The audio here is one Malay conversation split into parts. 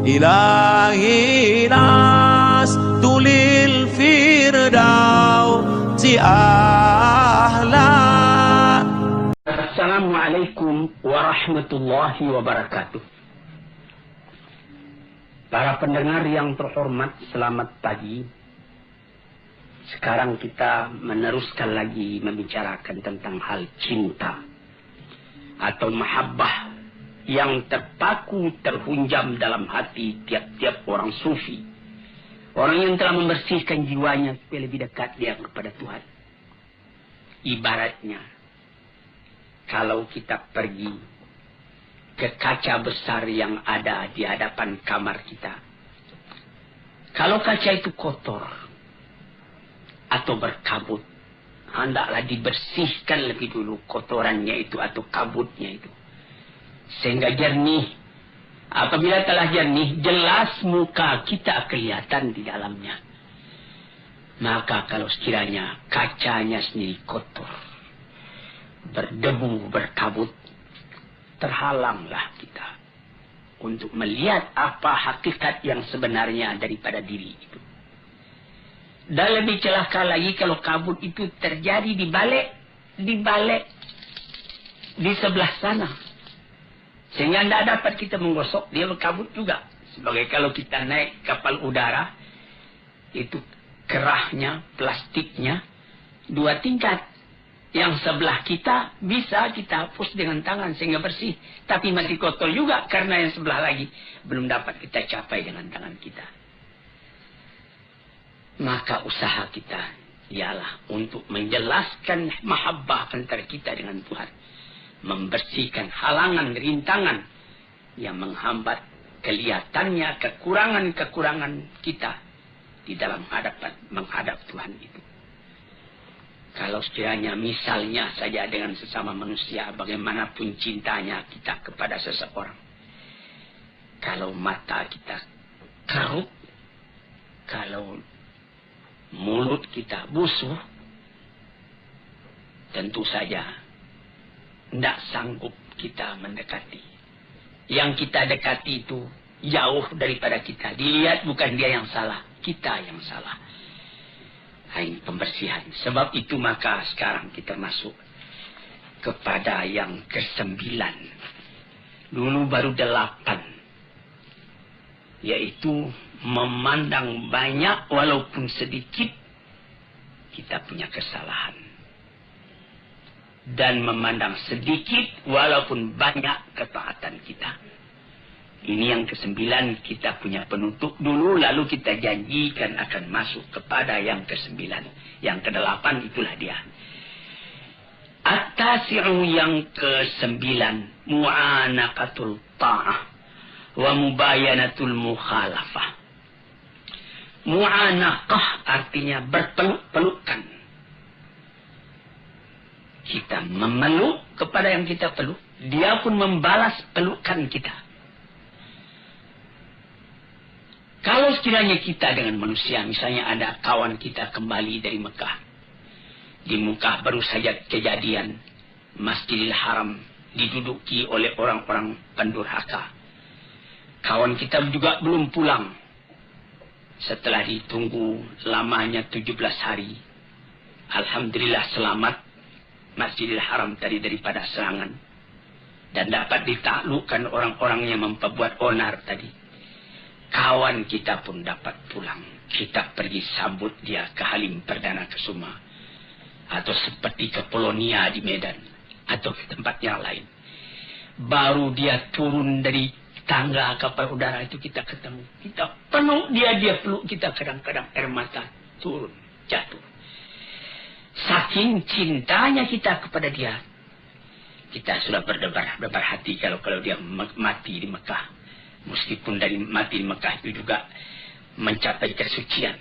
إلهي لست للفردوس أهلا. Assalamualaikum warahmatullahi wabarakatuh. Para pendengar yang terhormat, selamat pagi. Sekarang kita meneruskan lagi membicarakan tentang hal cinta atau mahabbah yang terpaku terhunjam dalam hati tiap-tiap orang sufi. Orang yang telah membersihkan jiwanya supaya lebih dekat dia kepada Tuhan. Ibaratnya, kalau kita pergi ke kaca besar yang ada di hadapan kamar kita. Kalau kaca itu kotor atau berkabut, hendaklah dibersihkan lebih dulu kotorannya itu atau kabutnya itu. Sehingga jernih. Apabila telah jernih, jelas muka kita kelihatan di dalamnya. Maka kalau sekiranya kacanya sendiri kotor, berdebu, berkabut, terhalanglah kita untuk melihat apa hakikat yang sebenarnya daripada diri itu. Dan lebih celaka lagi kalau kabut itu terjadi di balik di sebelah sana, sehingga tidak dapat kita menggosok, dia berkabut juga. Sebagai kalau kita naik kapal udara, itu kerahnya, plastiknya 2 tingkat. Yang sebelah kita bisa kita hapus dengan tangan sehingga bersih. Tapi masih kotor juga karena yang sebelah lagi belum dapat kita capai dengan tangan kita. Maka usaha kita ialah untuk menjelaskan mahabbah antara kita dengan Tuhan. Membersihkan halangan, rintangan yang menghambat kelihatannya kekurangan-kekurangan kita di dalam menghadap Tuhan itu. Kalau sekiranya misalnya saja dengan sesama manusia, bagaimanapun cintanya kita kepada seseorang. Kalau mata kita keruh, kalau mulut kita busuk, tentu saja tidak sanggup kita mendekati. Yang kita dekati itu jauh daripada kita. Dilihat bukan dia yang salah, kita yang salah. Ini pembersihan. Sebab itu maka sekarang kita masuk kepada yang ke-9. Dulu baru 8. Yaitu memandang banyak walaupun sedikit kita punya kesalahan. Dan memandang sedikit walaupun banyak ketaatan kita. Ini yang ke-9, kita punya penutup dulu, lalu kita janjikan akan masuk kepada yang ke-9. Yang ke-8 itulah dia. At-tasi'u yang ke-9, mu'anaqatul ta'ah wa mubayanatul mukhalafah. Mu'anaqah artinya berpeluk-pelukan. Kita memeluk kepada yang kita peluk, dia pun membalas pelukan kita. Kalau sekiranya kita dengan manusia, misalnya ada kawan kita kembali dari Mekah. Di Mekah baru saja kejadian Masjidil Haram diduduki oleh orang-orang pendurhaka. Kawan kita juga belum pulang. Setelah ditunggu lamanya 17 hari. Alhamdulillah selamat Masjidil Haram tadi daripada serangan. Dan dapat ditaklukkan orang-orang yang memperbuat onar tadi. Kawan kita pun dapat pulang. Kita pergi sambut dia ke Halim Perdana Kusuma. Atau seperti ke Polonia di Medan. Atau ke tempat yang lain. Baru dia turun dari tangga kapal udara itu kita ketemu. Kita peluk dia peluk kita, kadang-kadang air mata turun, jatuh. Saking cintanya kita kepada dia. Kita sudah berdebar hati kalau dia mati di Mekah. Meskipun dari mati di Mekah itu juga mencapai kesucian.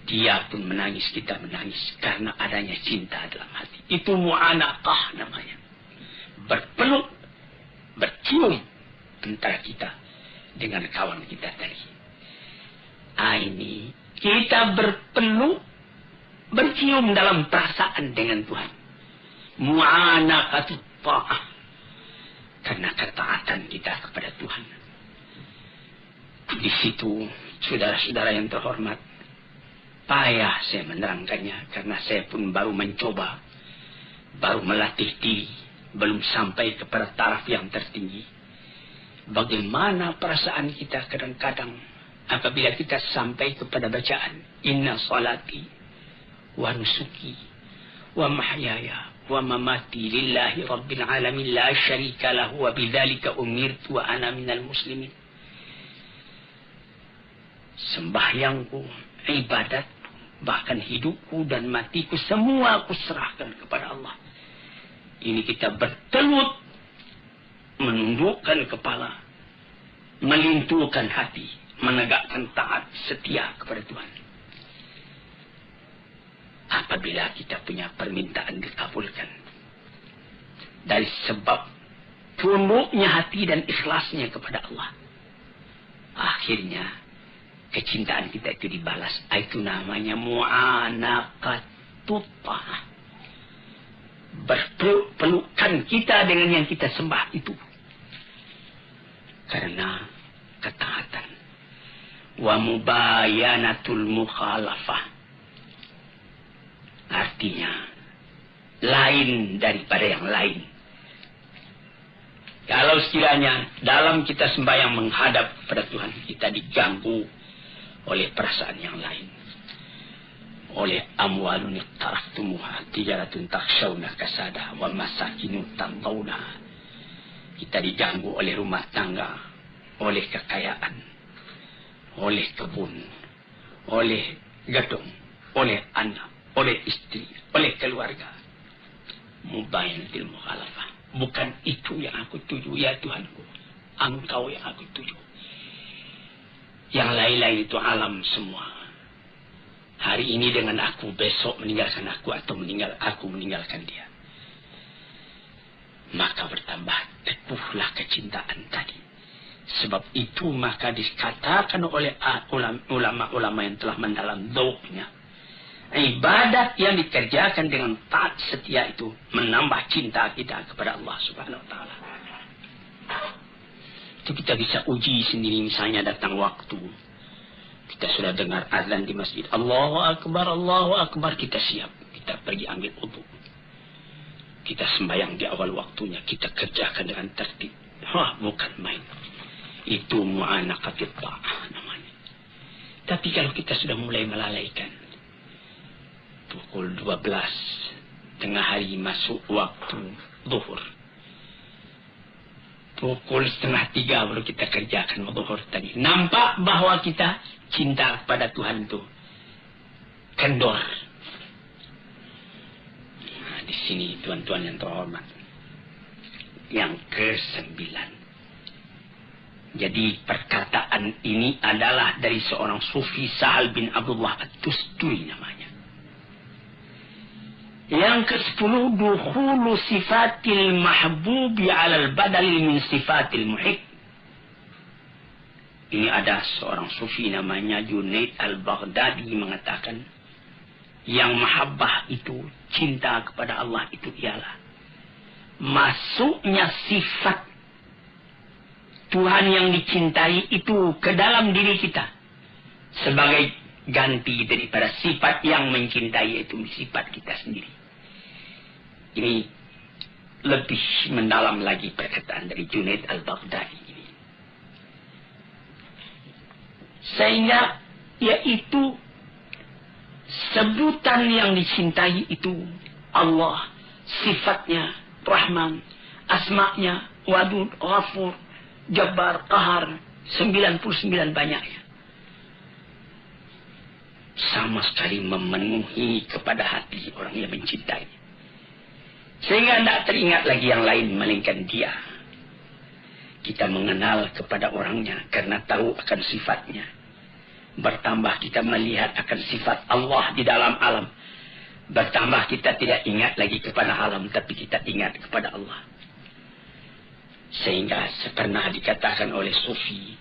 Dia pun menangis, kita menangis. Karena adanya cinta dalam hati. Itu mu'anaqah namanya. Berpeluk, bercium antara kita dengan kawan kita tadi. Ini kita berpeluk, bercium dalam perasaan dengan Tuhan. Mu'anaqatut ta'ah. Karena ketaatan kita kepada Tuhan. Di situ, saudara-saudara yang terhormat, payah saya menerangkannya karena saya pun baru mencoba, baru melatih diri, belum sampai kepada taraf yang tertinggi. Bagaimana perasaan kita kadang-kadang apabila kita sampai kepada bacaan inna salati wa nusuki wa mahyaya wa mamati lillahi rabbil alamin la syarika lahu wa bidzalika umirtu wa ana minal muslimin. Sembahyangku, ibadat, bahkan hidupku dan matiku semua aku serahkan kepada Allah. Ini kita bertelut, menundukkan kepala, melintuhkan hati, menegakkan taat setia kepada Tuhan. Apabila kita punya permintaan dikabulkan dari sebab tunduknya hati dan ikhlasnya kepada Allah, akhirnya kecintaan kita itu dibalas. Itu namanya mu'anaqatutah. Berpelukan kita dengan yang kita sembah itu karena ketaatan. Wa mubayanatul mukhalafah, artinya lain daripada yang lain. Kalau sekiranya dalam kita sembahyang menghadap pada Tuhan, kita diganggu oleh perasaan yang lain, oleh amwalun iqtaraftumuha tijaratun takhshawna kasada wa masakinu tardawna. Kita diganggu oleh rumah tangga, oleh kekayaan, oleh kebun, oleh gedung, oleh anak, oleh istri, oleh keluarga. Mubayanatil mukhalafah. Bukan itu yang aku tuju, ya Tuhanku. Engkau yang aku tuju. Yang lain-lain itu alam semua. Hari ini dengan aku, besok meninggalkan aku, atau aku meninggalkan dia. Maka bertambah teguhlah kecintaan tadi. Sebab itu maka dikatakan oleh ulama-ulama yang telah mendalam dzauqnya, ibadat yang dikerjakan dengan taat setia itu menambah cinta kita kepada Allah Subhanahu wa taala. Itu kita bisa uji sendiri. Misalnya datang waktu, kita sudah dengar azan di masjid, Allahu Akbar, kita siap, kita pergi ambil wudu, kita sembahyang di awal waktunya, kita kerjakan dengan tertib. Bukan main. Itu mu'anaqatut ta'ah namanya. Tapi kalau kita sudah mulai melalaikan, pukul 12 tengah hari masuk waktu zuhur, pukul 2:30 baru kita kerjakan zuhur tadi. Nampak bahwa kita cinta kepada Tuhan itu kendor. Nah, di sini tuan-tuan yang terhormat, yang ke-9. Jadi perkataan ini adalah dari seorang sufi, Sahal bin Abdullah At-Tusturi namanya. Yang ke-10, dukhulu sifatil mahbubi alal badali min sifatil muhib. Ini ada seorang sufi namanya Junaid al-Baghdadi mengatakan, yang mahabbah itu, cinta kepada Allah itu ialah masuknya sifat Tuhan yang dicintai itu ke dalam diri kita sebagai ganti daripada sifat yang mencintai, itu sifat kita sendiri. Ini lebih mendalam lagi perkataan dari Junaid al-Baghdadi ini. Sehingga yaitu sebutan yang dicintai itu Allah, sifatnya Rahman, asma'nya Wadud, Ghafur, Jabbar, Qahar, 99 banyaknya. Sama sekali memenuhi kepada hati orang yang mencintai. Sehingga tidak teringat lagi yang lain melainkan dia. Kita mengenal kepada orangnya karena tahu akan sifatnya. Bertambah kita melihat akan sifat Allah di dalam alam. Bertambah kita tidak ingat lagi kepada alam, tapi kita ingat kepada Allah. Sehingga pernah dikatakan oleh Sufi,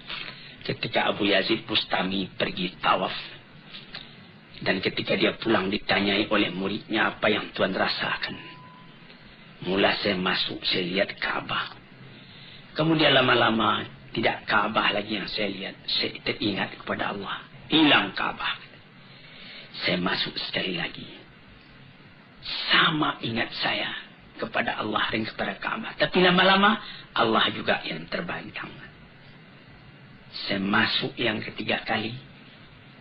ketika Abu Yazid Bustami pergi tawaf, dan ketika dia pulang ditanyai oleh muridnya, apa yang Tuan rasakan? Mula saya masuk, saya lihat Ka'bah. Kemudian lama-lama Tidak Ka'bah lagi yang saya lihat. Saya teringat kepada Allah. Hilang Ka'bah. Saya masuk sekali lagi. Sama ingat saya kepada Allah dan kepada Ka'bah. Tapi lama-lama Allah juga yang terbantang. Saya masuk yang ketiga kali.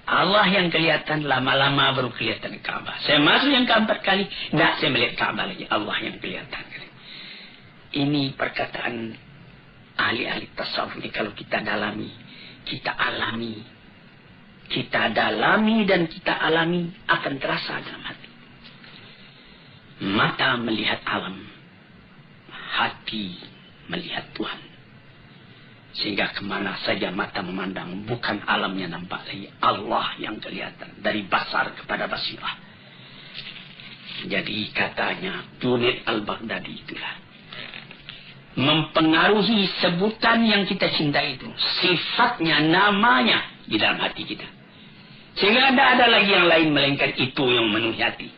Allah yang kelihatan, lama-lama baru kelihatan Ka'bah. Saya masuk yang keempat kali. Tidak, saya melihat Ka'bah lagi. Allah yang kelihatan. Ini perkataan ahli-ahli tasawuf ini kalau kita dalami, kita alami. Kita dalami dan kita alami akan terasa dalam hati. Mata melihat alam, hati melihat Tuhan. Sehingga kemana saja mata memandang, bukan alamnya nampak lagi, Allah yang kelihatan. Dari basar kepada basirah. Jadi katanya Junaid al-Baghdadi itulah mempengaruhi sebutan yang kita cintai itu, sifatnya, namanya di dalam hati kita. Sehingga tidak ada lagi yang lain melainkan itu yang memenuhi hati.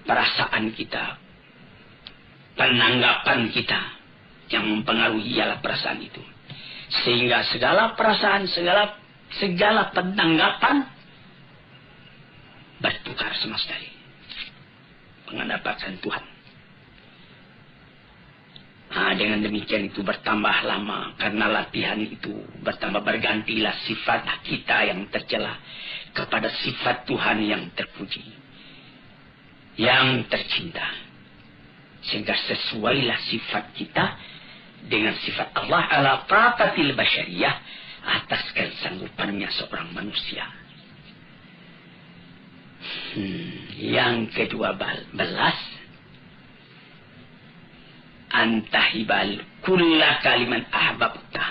Perasaan kita, penanggapan kita yang mempengaruhi ialah perasaan itu. Sehingga segala perasaan, segala penanggapan bertukar sama sekali. Mengandalkan Tuhan. Dengan demikian itu bertambah lama karena latihan itu bertambah bergantilah sifat kita yang tercela kepada sifat Tuhan yang terpuji, yang tercinta. Sehingga sesuailah sifat kita dengan sifat Allah ala taqatil basyariyah, atas kesanggupannya seorang manusia. Yang kedua belas, antahibal kulla kaliman ahbabta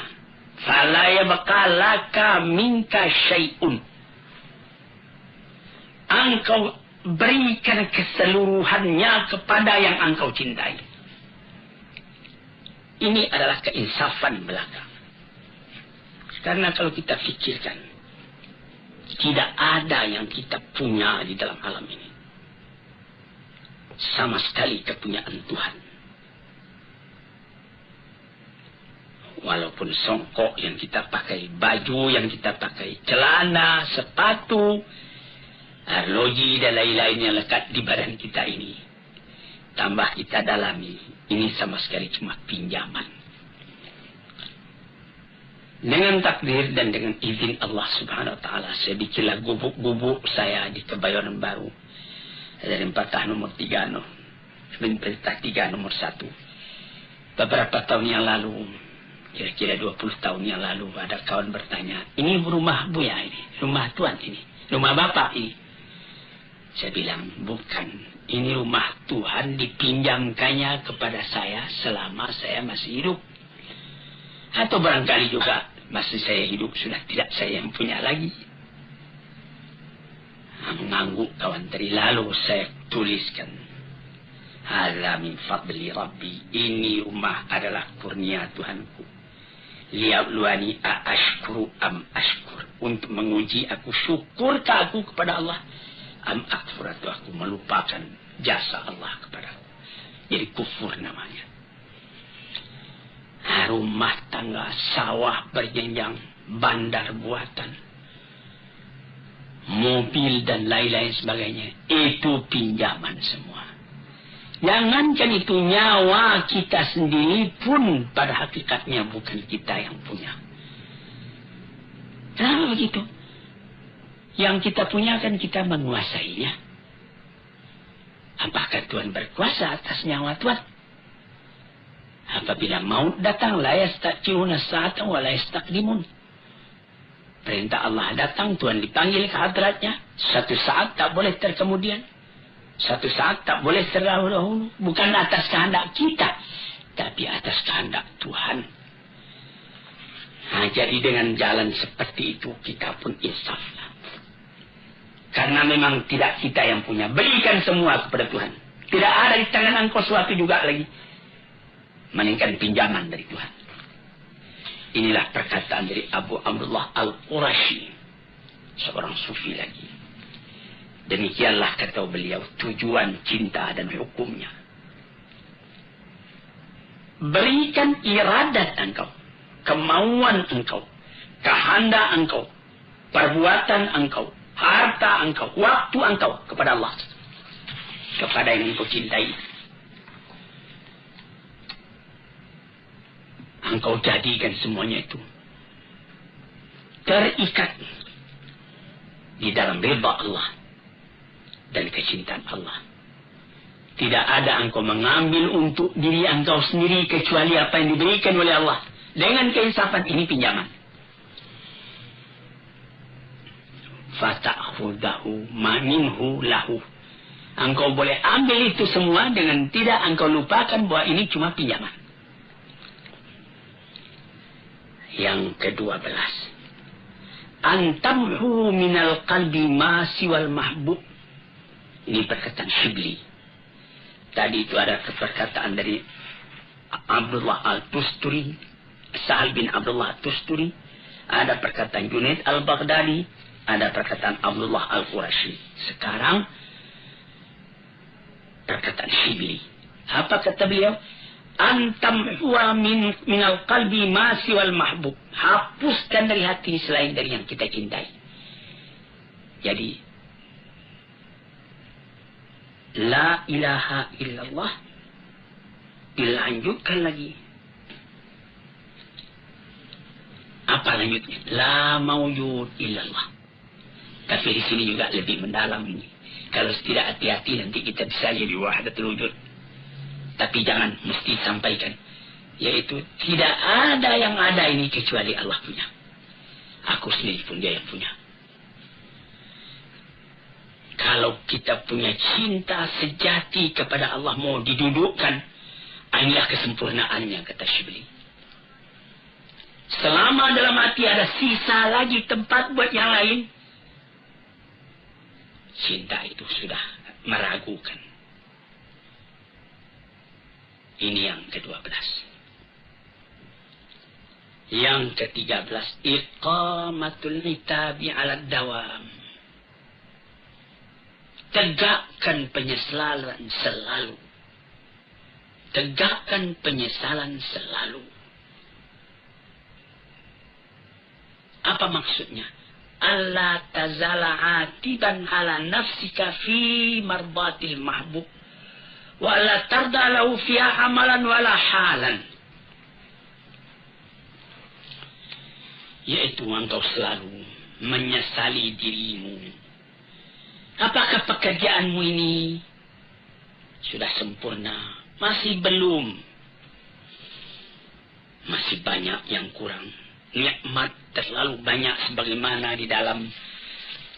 fala yabqa laka minka syai'un. Engkau berikan keseluruhannya kepada yang engkau cintai. Ini adalah keinsafan belaka. Karena kalau kita fikirkan, tidak ada yang kita punya di dalam alam ini sama sekali kepunyaan Tuhan. Walaupun songkok yang kita pakai, baju yang kita pakai, celana, sepatu, arloji dan lain-lain yang lekat di badan kita ini, tambah kita dalami, ini sama sekali cuma pinjaman. Dengan takdir dan dengan izin Allah Subhanahu Wa Taala, saya bikinlah gubuk-gubuk saya di Kebayoran Baru dari Perintah nomor 3 nomor 1. Beberapa tahun yang lalu, kira-kira 20 tahun yang lalu, ada kawan bertanya, ini rumah Buya ini, rumah Tuhan ini, rumah Bapak ini. Saya bilang, bukan. Ini rumah Tuhan dipinjamkannya kepada saya selama saya masih hidup. Atau barangkali juga masih saya hidup sudah tidak saya yang punya lagi. Mengangguk kawan tadi. Lalu saya tuliskan, hadza min fadli Rabbi. Ini rumah adalah kurnia Tuhanku. Liyabluwani ashkuru am ashkur. Untuk menguji aku, syukurkah aku kepada Allah, am akfur, atau aku melupakan jasa Allah kepada aku. Jadi kufur namanya. Rumah tangga, sawah berjenjang, bandar buatan, mobil dan lain-lain sebagainya, itu pinjaman semua. Jangankan itu, nyawa kita sendiri pun pada hakikatnya bukan kita yang punya. Kenapa begitu? Yang kita punya kan kita menguasainya. Apakah Tuhan berkuasa atas nyawa Tuhan? Apabila maut datang, la yasta'khiruna sa'atan wa la yastaqdimun. Perintah Allah datang, Tuhan dipanggil ke hadratnya. Satu saat tak boleh terkemudian. Satu saat tak boleh terdahulu. Bukan atas kehendak kita, tapi atas kehendak Tuhan. Jadi dengan jalan seperti itu, kita pun insaflah. Karena memang tidak kita yang punya. Berikan semua kepada Tuhan. Tidak ada di tangan engkau suatu juga lagi, melainkan pinjaman dari Tuhan. Inilah perkataan dari Abu Amrullah Al-Qurashi, seorang sufi lagi. Demikianlah kata beliau tujuan cinta dan hukumnya. berikan iradat engkau, kemauan engkau, kehendak engkau, perbuatan engkau, harta engkau, waktu engkau kepada Allah, kepada yang engkau cintai. Engkau jadikan semuanya itu terikat di dalam ridha Allah dan kecintaan Allah. Tidak ada engkau mengambil untuk diri engkau sendiri kecuali apa yang diberikan oleh Allah. Dengan keinsafan, ini pinjaman. Fata'khudahu ma minhu lahu. Engkau boleh ambil itu semua dengan tidak engkau lupakan bahwa ini cuma pinjaman. Yang ke-12, antamhu minal qalbi ma siwal mahbub. Ini perkataan Shibli. Tadi itu ada perkataan dari Abdullah Al-Tusturi, Sahal bin Abdullah Al-Tusturi. Ada perkataan Junaid Al-Baghdadi. Ada perkataan Abdullah Al-Qurashi. Sekarang perkataan Shibli. Apa kata beliau? Antamhuwa minal qalbi ma siwal mahbub. Hapuskan dari hati selain dari yang kita cintai. Jadi la ilaha illallah dilanjutkan lagi. Apa lanjutnya? La mawjud illallah. Tapi di sini juga lebih mendalam ini. Kalau tidak hati-hati nanti kita bisa jadi wahdatul wujud. Tapi jangan mesti sampaikan. Yaitu tidak ada yang ada ini kecuali Allah punya. Aku sendiri pun dia yang punya. Kalau kita punya cinta sejati kepada Allah mau didudukkan, inilah kesempurnaannya, kata Shibli. Selama dalam hati ada sisa lagi tempat buat yang lain, cinta itu sudah meragukan. Ini yang ke-12. Yang ke-13, iqamatul itabi ala dawam. Tegakkan penyesalan selalu. Tegakkan penyesalan selalu. Apa maksudnya? Allah tazala atiban ala nafsika fi marbatil mahbub. Wa la tarda lahu fiha amalan wala halan. Yaitu engkau selalu menyesali dirimu. Apakah pekerjaanmu ini sudah sempurna? Masih belum. Masih banyak yang kurang. Nikmat terlalu banyak sebagaimana di dalam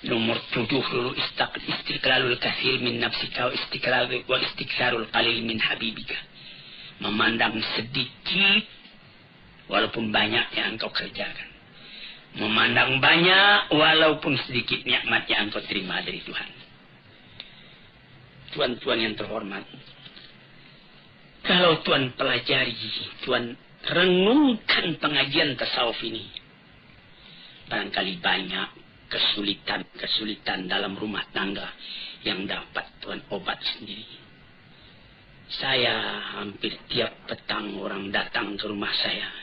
nomor 7 dulu, istiqlalul kathir min nafsika wa istiqsarul qalil min habibika. Memandang sedikit walaupun banyak yang engkau kerjakan. Memandang banyak walaupun sedikit nikmat yang engkau terima dari Tuhan. Tuan-tuan yang terhormat, kalau Tuan pelajari, Tuan renungkan pengajian tasawuf ini, barangkali banyak kesulitan dalam rumah tangga yang dapat Tuan obat sendiri. Saya hampir tiap petang orang datang ke rumah saya,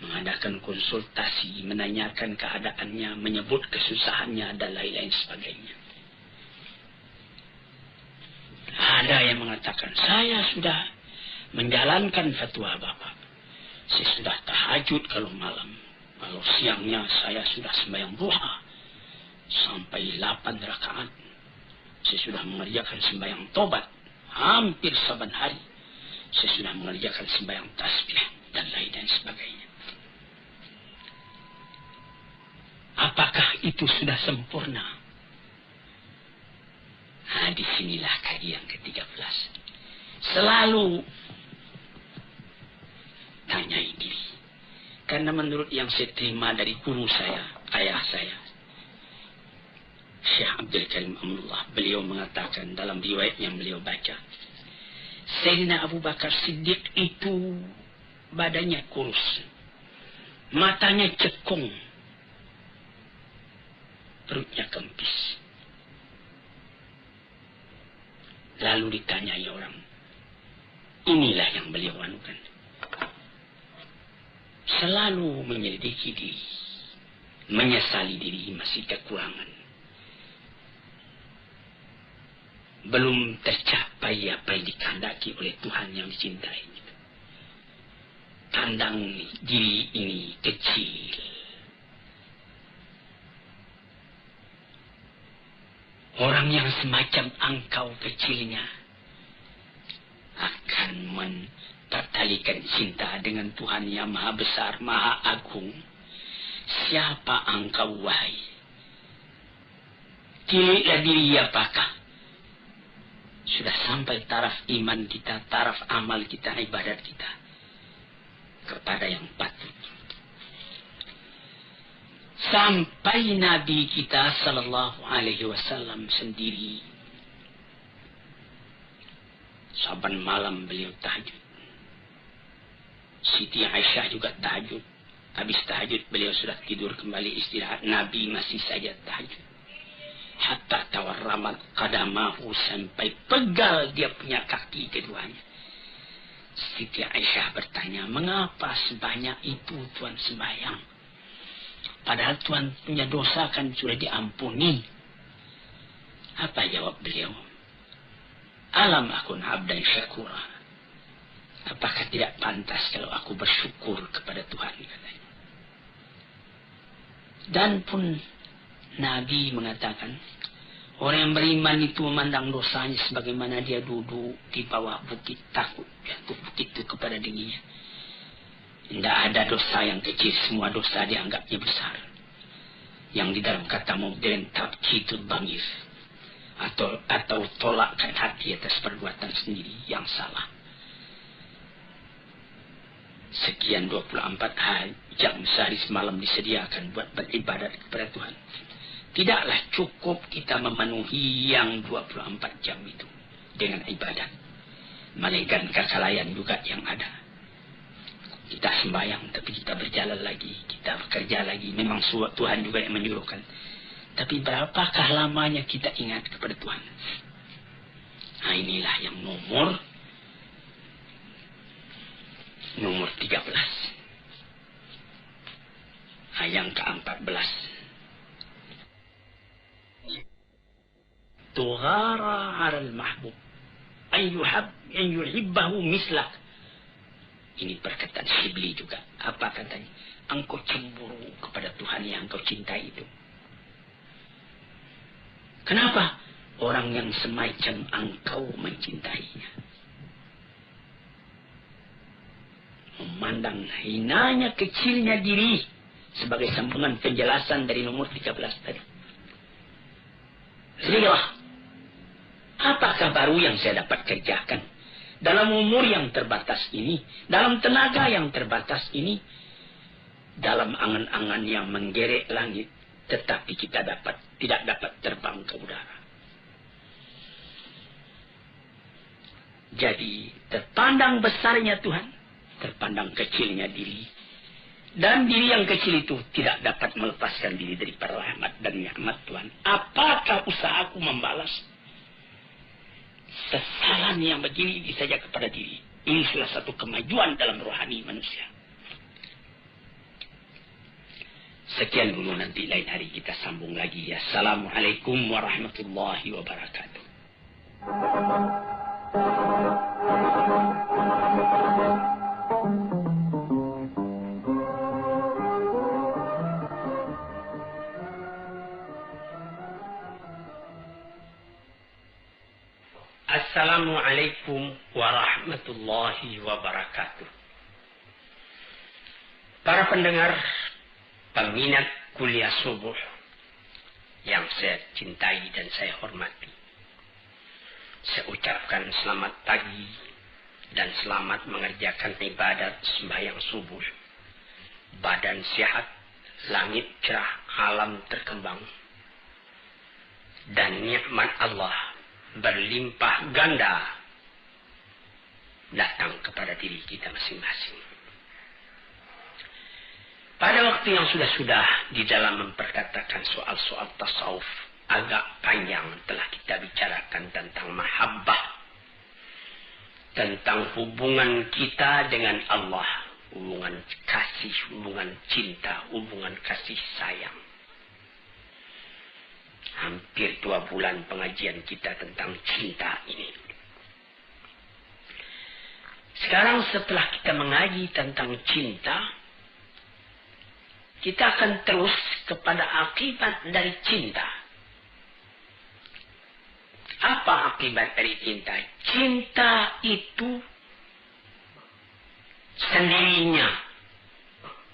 mengadakan konsultasi, menanyakan keadaannya, menyebut kesusahannya dan lain-lain sebagainya. Ada yang mengatakan, saya sudah menjalankan fatwa Bapak. Saya sudah tahajud kalau malam. Kalau siangnya saya sudah sembahyang duha sampai 8 rakaat. Saya sudah mengerjakan sembahyang tobat hampir saban hari. Saya sudah mengerjakan sembahyang tasbih dan lain-lain sebagainya. Apakah itu sudah sempurna? Nah, disinilah kajian ke-13. Selalu tanyai diri. Karena menurut yang saya terima dari guru saya, ayah saya, Syekh Abdul Karim Amrullah, beliau mengatakan dalam riwayat yang beliau baca, Sayyidina Abu Bakar Siddiq itu badannya kurus, matanya cekung, perutnya kempis. Lalu ditanyai orang, inilah yang beliau anukan. selalu menyelidiki diri, menyesali diri masih kekurangan. Belum tercapai apa yang dikehendaki oleh Tuhan yang dicintai. Pandang diri ini kecil. Orang yang semacam engkau kecilnya akan mempertalikan cinta dengan Tuhan yang maha besar, maha agung. Siapa engkau, wahai? Tililah diri apakah sudah sampai taraf iman kita, taraf amal kita, ibadat kita kepada yang patut. Sampai Nabi kita sallallahu alaihi wasallam sendiri saban malam beliau tahajud. Siti Aisyah juga tahajud. Habis tahajud beliau sudah tidur kembali istirahat. Nabi masih saja tahajud. Hatta tawarramat qadamahu, sampai pegal dia punya kaki keduanya. Siti Aisyah bertanya, mengapa sebanyak itu Tuhan sembahyang? Padahal Tuhan punya dosa kan sudah diampuni. Apa jawab beliau? Alam akun abdan syakura. Apakah tidak pantas kalau aku bersyukur kepada Tuhan, katanya. Dan pun Nabi mengatakan, orang yang beriman itu memandang dosanya sebagaimana dia duduk di bawah bukit, takut jatuh bukit itu kepada dirinya. Tidak ada dosa yang kecil, semua dosa dianggapnya besar. Yang di dalam kata modern tabkitul bangis, atau tolakkan hati atas perbuatan sendiri yang salah. Sekian 24 jam sehari semalam disediakan buat beribadat kepada Tuhan. Tidaklah cukup kita memenuhi yang 24 jam itu dengan ibadat. Melainkan kelalaian juga yang ada. Kita sembahyang, tapi kita berjalan lagi, kita bekerja lagi. Memang Tuhan juga yang menyuruhkan. Tapi berapakah lamanya kita ingat kepada Tuhan? Nah, inilah yang nomor 13. Yang ke-14. Tughara 'alal mahbub an yuhibbahu mislak. Ini perkataan Shibli juga. Apa katanya? Engkau cemburu kepada Tuhan yang engkau cintai itu. Kenapa? Orang yang semacam engkau mencintainya. Memandang hinanya, kecilnya diri. Sebagai sambungan penjelasan dari nomor 13 tadi. Lihat, apakah baru yang saya dapat kerjakan? Dalam umur yang terbatas ini, dalam tenaga yang terbatas ini, dalam angan-angan yang menggerek langit, tetapi kita tidak dapat terbang ke udara. Jadi, terpandang besarnya Tuhan, terpandang kecilnya diri, dan diri yang kecil itu tidak dapat melepaskan diri dari rahmat dan nikmat Tuhan. Apakah usahaku membalas kesalahan yang begini saja kepada diri? Ini salah satu kemajuan dalam rohani manusia. Sekian dulu, nanti lain hari kita sambung lagi. Assalamualaikum warahmatullahi wabarakatuh. Assalamualaikum warahmatullahi wabarakatuh. Para pendengar, peminat kuliah subuh yang saya cintai dan saya hormati, saya ucapkan selamat pagi dan selamat mengerjakan ibadat sembahyang subuh. Badan sehat, langit cerah, alam terkembang, dan nikmat Allah berlimpah ganda datang kepada diri kita masing-masing. Pada waktu yang sudah-sudah di dalam memperkatakan soal-soal tasawuf, agak panjang telah kita bicarakan tentang mahabbah, tentang hubungan kita dengan Allah, hubungan kasih kasih, hubungan cinta, hubungan kasih sayang. Hampir 2 bulan pengajian kita tentang cinta ini. Sekarang setelah kita mengaji tentang cinta, kita akan terus kepada akibat dari cinta. Apa akibat dari cinta? Cinta itu sendirinya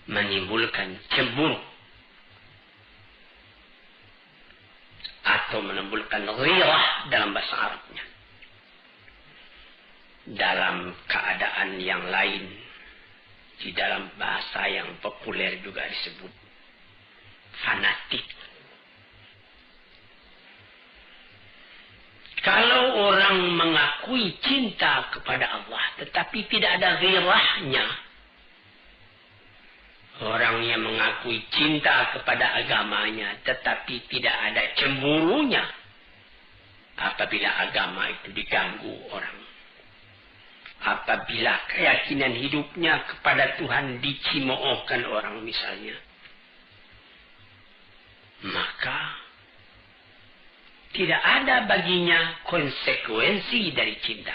menimbulkan cemburu atau menimbulkan ghirah dalam bahasa Arabnya. Dalam keadaan yang lain, di dalam bahasa yang populer juga disebut fanatik. Kalau orang mengakui cinta kepada Allah tetapi tidak ada ghirahnya, orang yang mengakui cinta kepada agamanya tetapi tidak ada cemburunya apabila agama itu diganggu orang, apabila keyakinan hidupnya kepada Tuhan dicimoohkan orang misalnya, maka tidak ada baginya konsekuensi dari cinta.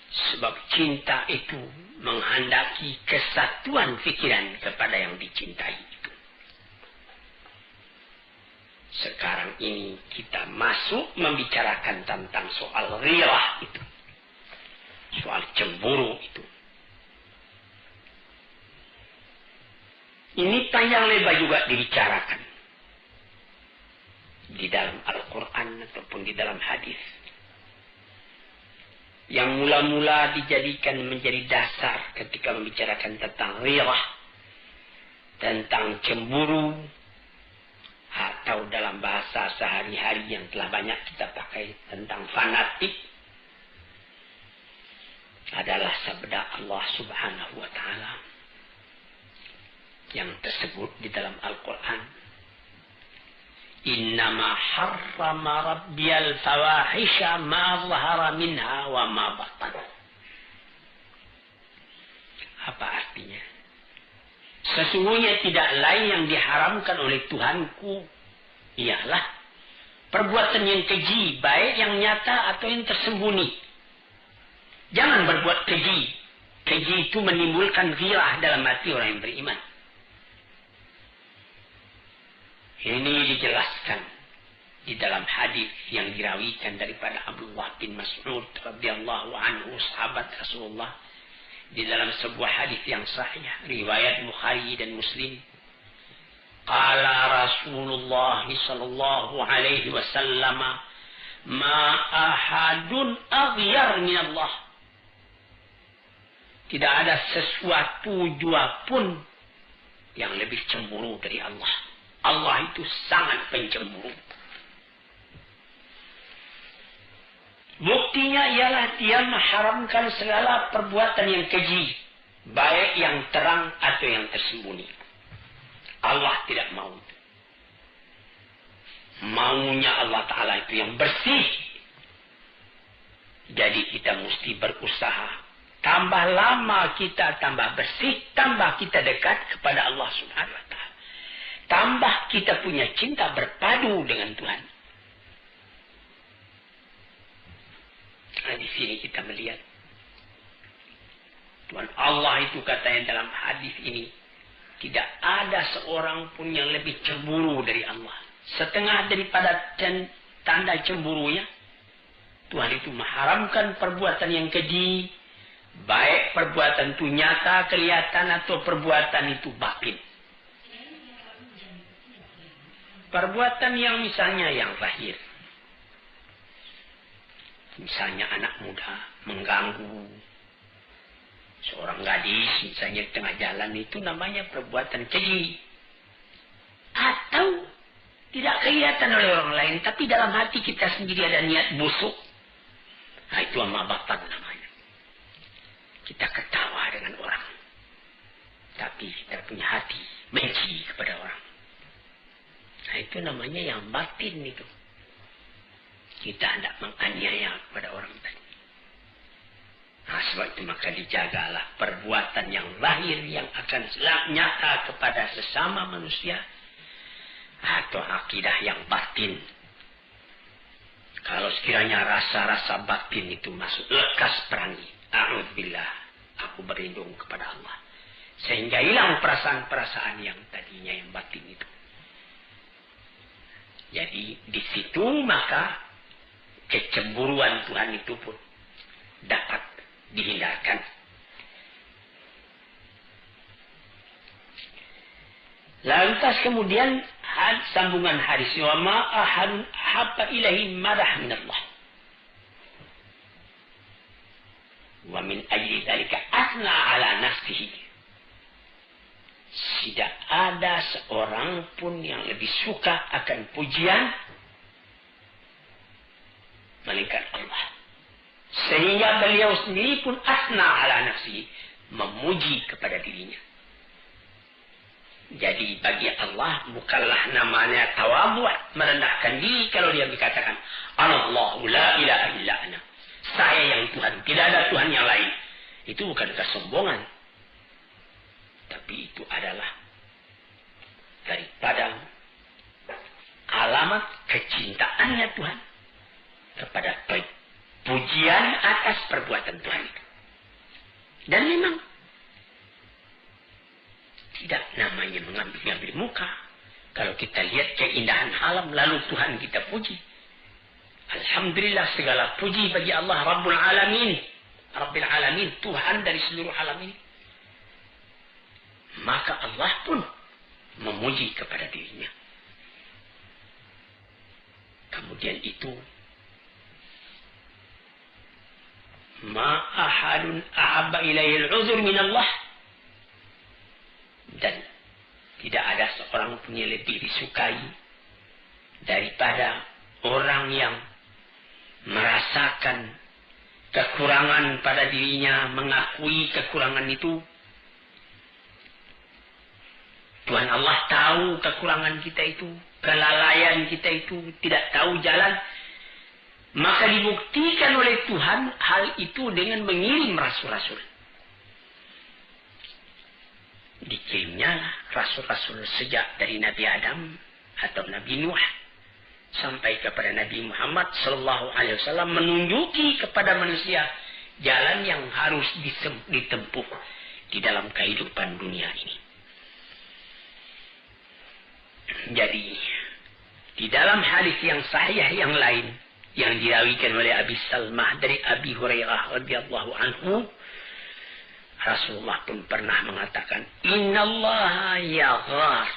Sebab cinta itu menghendaki kesatuan pikiran kepada yang dicintai itu. Sekarang ini kita masuk membicarakan tentang soal ghirah itu. Soal cemburu itu. Ini panjang lebar juga dibicarakan. Di dalam Al-Quran ataupun di dalam hadis. Yang mula-mula dijadikan menjadi dasar ketika membicarakan tentang ghirah, tentang cemburu, atau dalam bahasa sehari-hari yang telah banyak kita pakai tentang fanatik, adalah sabda Allah Subhanahu wa Ta'ala yang tersebut di dalam Al-Quran. Innama harrama rabbiyal fawahisha ma zahara minha wa ma batan. Apa artinya? Sesungguhnya tidak lain yang diharamkan oleh Tuhanku ialah perbuatan yang keji, baik yang nyata atau yang tersembunyi. Jangan berbuat keji. Keji itu menimbulkan ghirah dalam hati orang yang beriman. Ini dijelaskan di dalam hadis yang dirawikan daripada Abdullah bin Mas'ud radhiyallahu anhu, sahabat Rasulullah, di dalam sebuah hadis yang sahih riwayat Bukhari dan Muslim. Qala Rasulullah sallallahu alaihi wasallam, ma ahadun aghyar min Allah. Tidak ada sesuatu jua pun yang lebih cemburu dari Allah. Allah itu sangat pencemburu. Buktinya ialah dia mengharamkan segala perbuatan yang keji, baik yang terang atau yang tersembunyi. Allah tidak mau. Maunya Allah Ta'ala itu yang bersih. Jadi kita mesti berusaha. Tambah lama kita tambah bersih, tambah kita dekat kepada Allah Subhanahu wa Ta'ala. Tambah kita punya cinta berpadu dengan Tuhan. Nah, di sini kita melihat Tuhan Allah itu katanya dalam hadis ini, tidak ada seorang pun yang lebih cemburu dari Allah. Setengah daripada tanda cemburunya, Tuhan itu mengharamkan perbuatan yang keji, baik perbuatan itu nyata, kelihatan, atau perbuatan itu batin. Perbuatan yang misalnya yang lahir. Misalnya anak muda mengganggu seorang gadis misalnya di tengah jalan, itu namanya perbuatan keji. Atau tidak kelihatan oleh orang lain, tapi dalam hati kita sendiri ada niat busuk. Nah, itu amabatan namanya. Kita ketawa dengan orang, tapi kita punya hati benci kepada orang. Nah, itu namanya yang batin itu. Kita tidak menganiaya kepada orang tadi. Nah, sebab itu maka dijagalah perbuatan yang lahir yang akan nyata kepada sesama manusia atau akidah yang batin. Kalau sekiranya rasa-rasa batin itu masuk, lekas perangi. A'udzubillah, aku berlindung kepada Allah. Sehingga hilang perasaan-perasaan yang tadinya yang batin itu. Jadi di situ maka kecemburuan Tuhan itu pun dapat dihindarkan. Lantas kemudian sambungan hadis, wa ma ahadun habba ilaihi madah min Allah. Wa min ajli dzalika asna ala nafsihi. Tidak ada seorang pun yang lebih suka akan pujian melainkan Allah. Sehingga beliau sendiri pun asna ala nafsihi, memuji kepada dirinya. Jadi bagi Allah bukanlah namanya tawadhu', merendahkan diri kalau dia dikatakan Allahu la ilaha illa ana. Saya yang Tuhan, tidak ada Tuhan yang lain. Itu bukan kesombongan. Tapi itu adalah daripada alamat kecintaannya Tuhan kepada pujian atas perbuatan Tuhan itu. Dan memang tidak namanya mengambil muka. Kalau kita lihat keindahan alam lalu Tuhan kita puji. Alhamdulillah, segala puji bagi Allah Rabbul Alamin. Rabbil Alamin, Tuhan dari seluruh alam ini. Maka Allah pun memuji kepada dirinya. Kemudian itu ma ahadun ahabba ilaihi al-'udhr min Allah. Dan tidak ada seorang pun yang lebih disukai daripada orang yang merasakan kekurangan pada dirinya, mengakui kekurangan itu. Tuhan Allah tahu kekurangan kita itu, kelalaian kita itu, tidak tahu jalan. Maka dibuktikan oleh Tuhan hal itu dengan mengirim rasul-rasul. Dikirimnya rasul-rasul sejak dari Nabi Adam atau Nabi Nuh sampai kepada Nabi Muhammad sallallahu alaihi wasallam, menunjuki kepada manusia jalan yang harus ditempuh di dalam kehidupan dunia ini. Jadi di dalam hadis yang sahih yang lain yang dirawikan oleh Abi Salmah dari Abi Hurairah radhiyallahu anhu, Rasulullah pun pernah mengatakan, Innallaha yaghar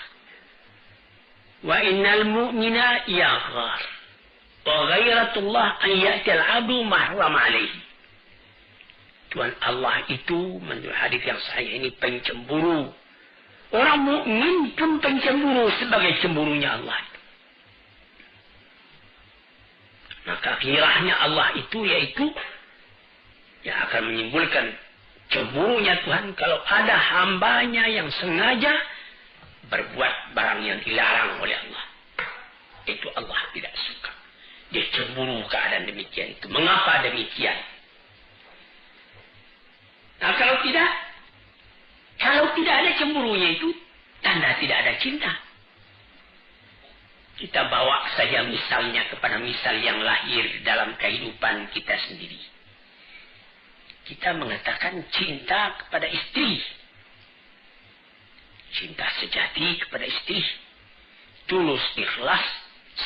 wa innal mu'mina yaghar wa ghairatullah an ya'til 'abdu mahram alaihi. Tuhan Allah itu menurut hadis yang sahih ini pencemburu. Orang mukmin pun pencemburu sebagai cemburunya Allah. Maka kirahnya Allah itu yaitu yang akan menimbulkan cemburunya Tuhan kalau ada hambanya yang sengaja berbuat barang yang dilarang oleh Allah. Itu Allah tidak suka. Dia cemburu keadaan demikian itu. Mengapa demikian? Nah, kalau tidak ada cemburunya itu, tanda tidak ada cinta. Kita bawa saja misalnya kepada misal yang lahir dalam kehidupan kita sendiri. Kita mengatakan cinta kepada istri. Cinta sejati kepada istri. Tulus ikhlas,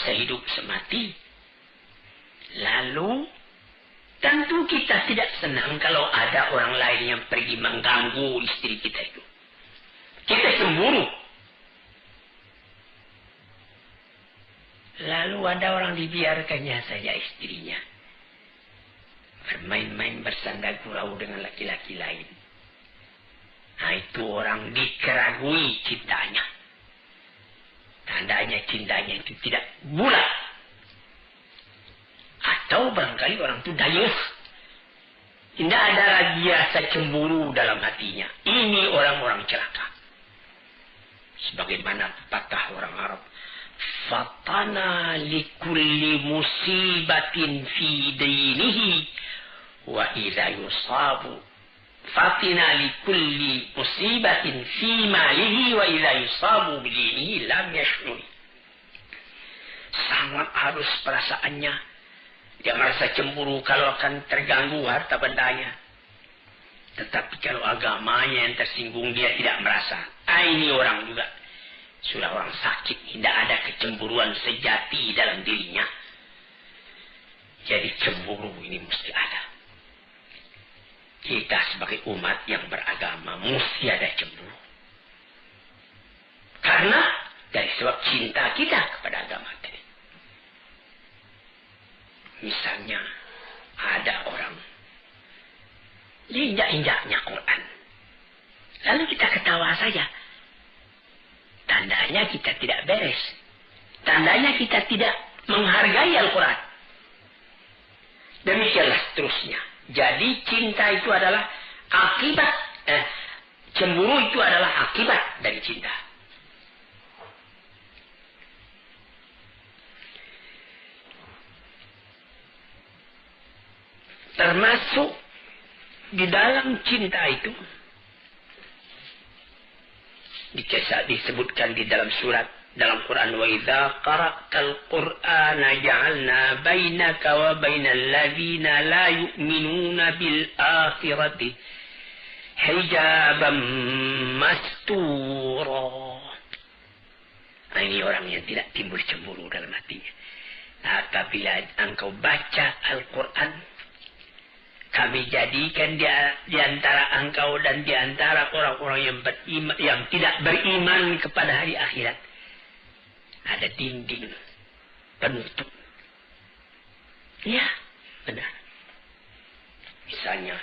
sehidup semati. Lalu, tentu kita tidak senang kalau ada orang lain yang pergi mengganggu istri kita itu. Kita cemburu. Lalu ada orang dibiarkannya saja istrinya bermain-main bersanda gurau dengan laki-laki lain. Nah, itu orang dikeragui cintanya. Tandanya cintanya itu tidak bulat. Atau barangkali orang itu dayus. Tidak ada lagi rasa cemburu dalam hatinya. Ini orang-orang celaka. Sebagaimana pepatah orang Arab, fatana likulli musibatin fi dinihi Wa idza yusabu fatina li kulli musibatin fi malihi wa idza yusabu bidinihi lam yash'ur. Sangat halus perasaannya. Dia merasa cemburu kalau akan terganggu harta bendanya. Tetapi kalau agamanya yang tersinggung, dia tidak merasa. Ini orang juga sudah orang sakit. Tidak ada kecemburuan sejati dalam dirinya. Jadi cemburu ini mesti ada. Kita sebagai umat yang beragama mesti ada cemburu. Karena dari sebab cinta kita kepada agama tadi. Misalnya ada orang injak-injaknya Quran. Lalu kita ketawa saja. Tandanya kita tidak beres. Tandanya kita tidak menghargai Al-Quran. Demikianlah seterusnya. Jadi cinta itu adalah akibat. Cemburu itu adalah akibat dari cinta. Termasuk di dalam cinta itu disebutkan di dalam surat dalam Quran, wa idza qara'tal qur'ana ja'alna bainaka wa bainal ladzina la yu'minuna bil akhirati hijaban mastura. Nah, ini orang yang tidak timbul cemburu dalam hatinya. Apabila engkau baca Al-Quran, kami jadikan di antara engkau dan di antara orang-orang yang beriman, yang tidak beriman kepada hari akhirat, ada dinding penutup. Ya, benar. Misalnya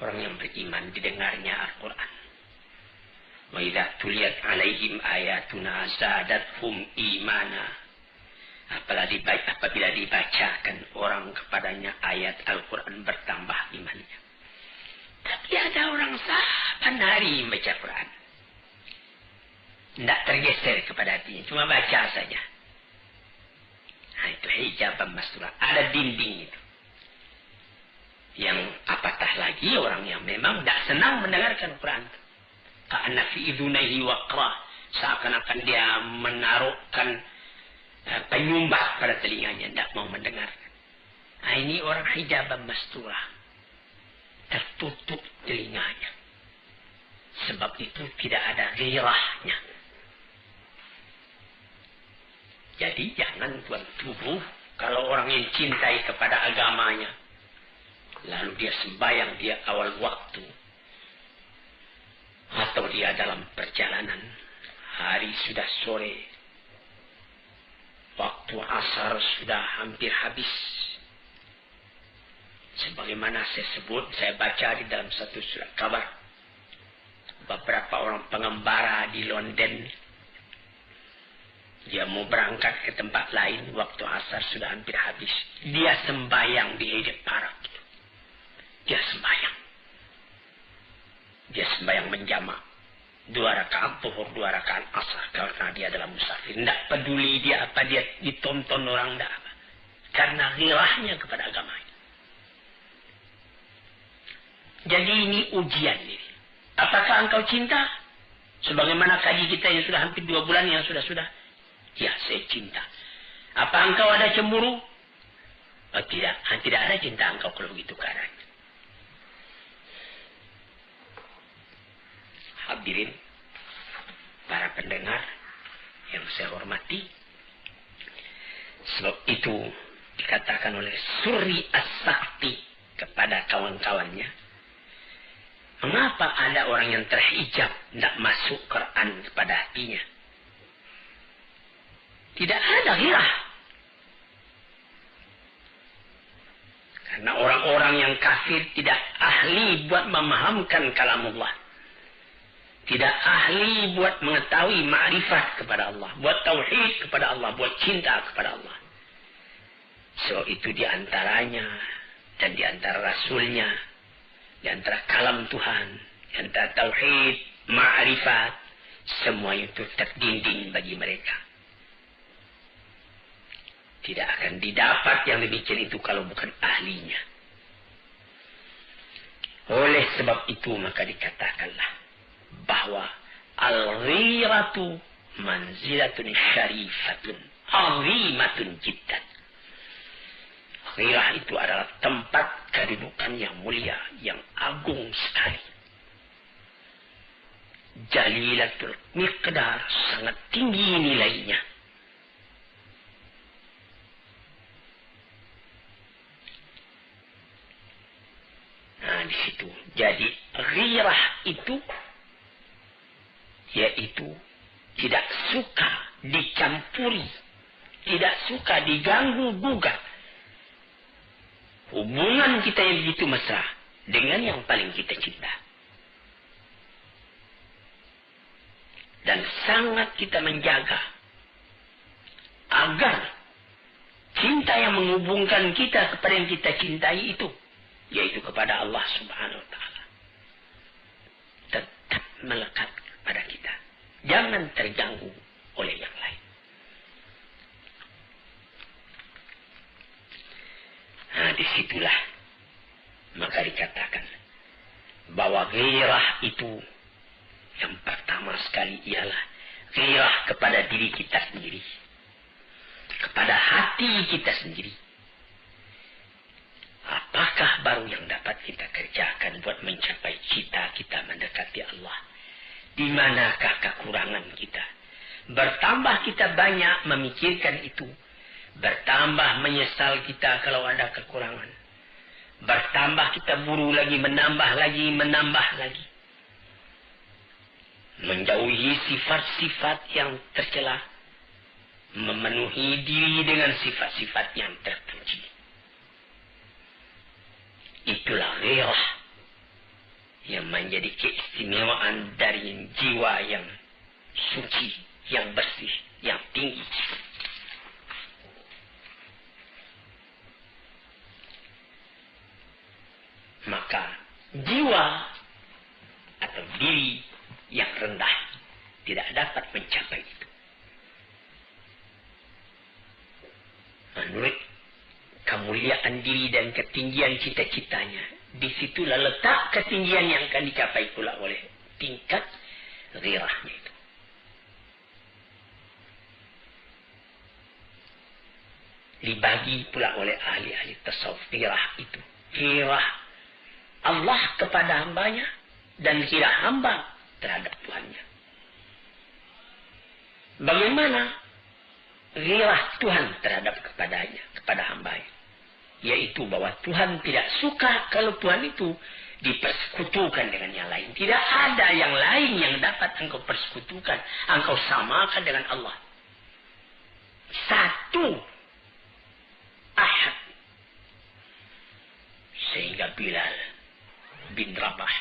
orang yang beriman didengarnya Al-Quran. Wa idza tuliyat alaihim ayatuna zadathum imana. Apabila dibacakan orang kepadanya ayat Al-Quran, bertambah imannya. Tapi ada orang saban hari membaca Quran. Tidak tergeser kepada hatinya, cuma baca saja. Nah, itu hijab mastura. Ada dinding itu. Yang apatah lagi orang yang memang tidak senang mendengarkan Quran. Ka'anna fi idunaihi waqra. Seakan-akan dia menaruhkan penyumbah pada telinganya, tidak mau mendengar. Nah, ini orang hijaban mastura, tertutup telinganya. Sebab itu tidak ada gairahnya. Jadi jangan tuan tubuh kalau orang yang cintai kepada agamanya, lalu dia sembahyang dia awal waktu, atau dia dalam perjalanan, hari sudah sore, waktu asar sudah hampir habis. Sebagaimana saya baca di dalam satu surat kabar, beberapa orang pengembara di London, dia mau berangkat ke tempat lain, waktu asar sudah hampir habis. Dia sembahyang di Hyde Park. Dia sembahyang menjamak. 2 rakaat zuhur, 2 rakaat asar, karena dia adalah musafir. Tidak peduli dia apa, dia ditonton orang, tidak apa. Karena ghirahnya kepada agamanya. Jadi ini ujian ini. Apakah engkau cinta? Sebagaimana kaji kita yang sudah hampir 2 bulan yang sudah-sudah. Ya, saya cinta. Apa engkau ada cemburu? Oh, tidak. Tidak ada cinta engkau kalau begitu keadaannya. Hadirin, para pendengar yang saya hormati, sebab itu dikatakan oleh Suri As-Sakti kepada kawan-kawannya, mengapa ada orang yang terhijab, tidak masuk Quran kepada hatinya? Tidak ada ghirah. Karena orang-orang yang kafir tidak ahli buat memahamkan kalamullah. Tidak ahli buat mengetahui ma'rifat kepada Allah, buat tauhid kepada Allah, buat cinta kepada Allah. So itu diantaranya dan diantara Rasulnya, diantara kalam Tuhan, diantara tauhid, ma'rifat, semua itu terdinding bagi mereka. Tidak akan didapat yang demikian itu kalau bukan ahlinya. Oleh sebab itu maka dikatakanlah bahwa al-ghiratu manzilatun syarifatun azimatun jiddan. Ghirah itu adalah tempat kedudukan yang mulia, yang agung sekali. Jalilatul miqdar, sangat tinggi nilainya. Nah, di situ. Jadi ghirah itu yaitu tidak suka dicampuri, tidak suka diganggu gugat hubungan kita yang begitu mesra dengan yang paling kita cinta. Dan sangat kita menjaga agar cinta yang menghubungkan kita kepada yang kita cintai itu, yaitu kepada Allah Subhanahu wa Ta'ala, tetap melekat pada kita. Jangan terganggu oleh yang lain. Nah, disitulah maka dikatakan bahwa ghirah itu yang pertama sekali ialah ghirah kepada diri kita sendiri, kepada hati kita sendiri. Apakah baru yang dapat kita kerjakan buat mencapai cita kita mendekati Allah? Di manakah kekurangan kita? Bertambah kita banyak memikirkan itu, bertambah menyesal kita kalau ada kekurangan. Bertambah kita buru lagi, menambah lagi. Menjauhi sifat-sifat yang tercela, memenuhi diri dengan sifat-sifat yang terpuji. Itulah ghirah yang menjadi keistimewaan dari jiwa yang suci, yang bersih, yang tinggi. Maka jiwa atau diri yang rendah tidak dapat mencapai itu. Menurut kemuliaan diri dan ketinggian cita-citanya, disitulah letak ketinggian yang akan dicapai pula oleh tingkat ghirahnya itu. Dibagi pula oleh ahli-ahli tasawuf ghirah itu. Ghirah Allah kepada hambanya dan ghirah hamba terhadap Tuhannya. Bagaimana ghirah Tuhan terhadap kepada hambanya? Yaitu bahwa Tuhan tidak suka kalau Tuhan itu dipersekutukan dengan yang lain. Tidak ada yang lain yang dapat engkau persekutukan, engkau samakan dengan Allah. Satu, ahad. Sehingga Bilal bin Rabah,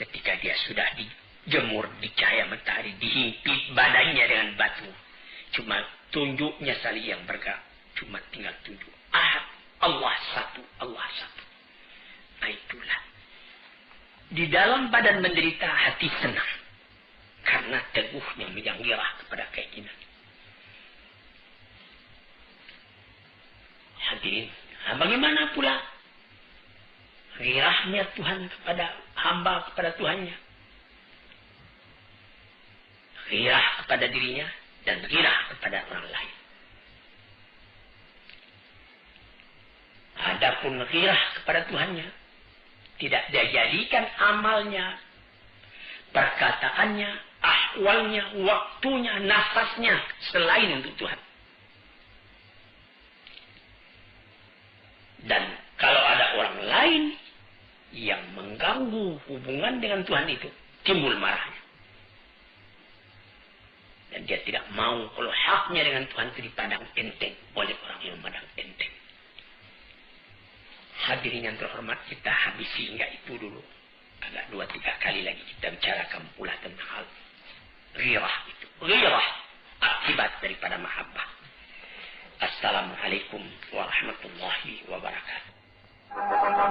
ketika dia sudah dijemur di cahaya matahari, dihimpit badannya dengan batu, cuma tunjuknya saja yang bergerak, cuma tinggal tunjuk. Ahad, Allah satu, Allah satu. Nah, itulah. Di dalam badan menderita, hati senang. Karena teguhnya yang ghirah kepada keinginan. Hadirin, bagaimana pula ghirahnya Tuhan kepada hamba, kepada Tuhannya? Ghirah kepada dirinya dan ghirah kepada orang lain. Adapun ghirah kepada Tuhannya, tidak dia jadikan amalnya, perkataannya, ahwalnya, waktunya, nafasnya selain untuk Tuhan. Dan kalau ada orang lain yang mengganggu hubungan dengan Tuhan itu, timbul marahnya. Dan dia tidak mau kalau haknya dengan Tuhan itu dipandang enteng oleh orang yang memandang enteng. Hadirin yang terhormat, kita habisi hingga itu dulu. Agak 2-3 kali lagi kita bicarakan